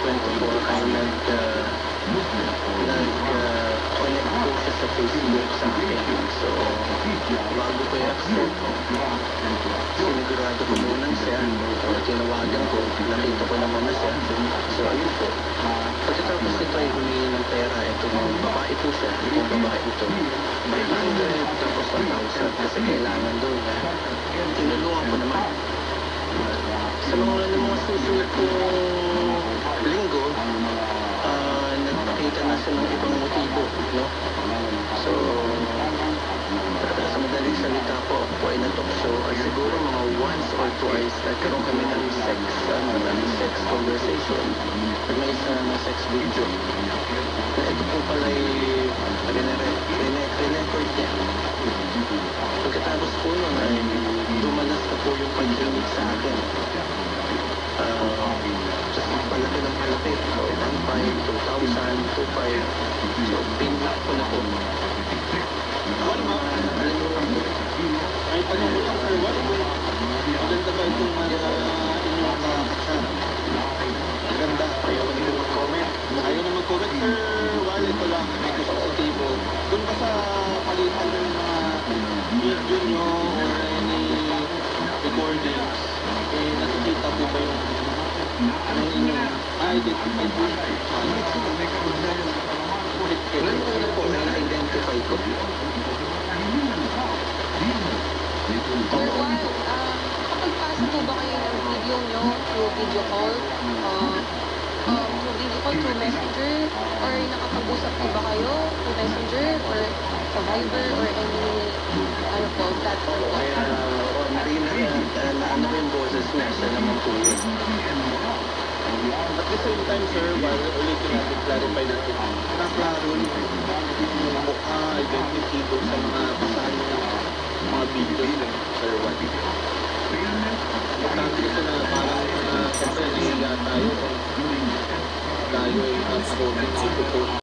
2024 ay nag-connect po siya sa Facebook sa akin. So, bago ko i-accept, sinigurado ko muna siya. Tinawagan ko, nakita ko naman na siya. So, ayun po. Pagkatapos ito ay humingi ng pera, ito babae po siya, itong babae ito. 500 tapos 1,000 kasi kailangan doon. Tinulungan ko naman. Sa mga susunod pong linggo, nagpakita na siya ng ibang motibo, no? So, sa madaling salita po, ako ay na-talk show, siguro mga once or twice, nagkaroon kami ng sex conversation. May isa na sex video. Na ito po pala ay re-record niya. Pagkatapos po nun ay dumalas na po yung pag-limit sa akin. Just palaki ng palaki. 1,500, 2,000, 2,500. So, pinlock ko na po. Ay, tanong mo lang, sir, maganda ba itong inyong chat? Maganda. Ayaw na mag-comment. Ayaw na mag-comment, sir. Wala, ito lang. May positibo. Doon ba sa palitan ng mga video nyo or any recordings, nakikita po ba yung inyong identify po? Ano po, na-identify ko. Sir Juan, nakapagpasa po ba kayo ng video nyo through video call? Through video call, through messenger? Or nakapag-usap po ba kayo through messenger? Or sa Viber? Or any, platform po? Ano ba yung boses niya? Siya naman po yun. At the same time, sir, while ulitin natin, clarify natin, naklaro yung mukha, identity doon sa mga basahin ng mga videos ng Sir Juan. Importante kasi na parang siyempre nahihiya tayo kung tayo ay uploading, ito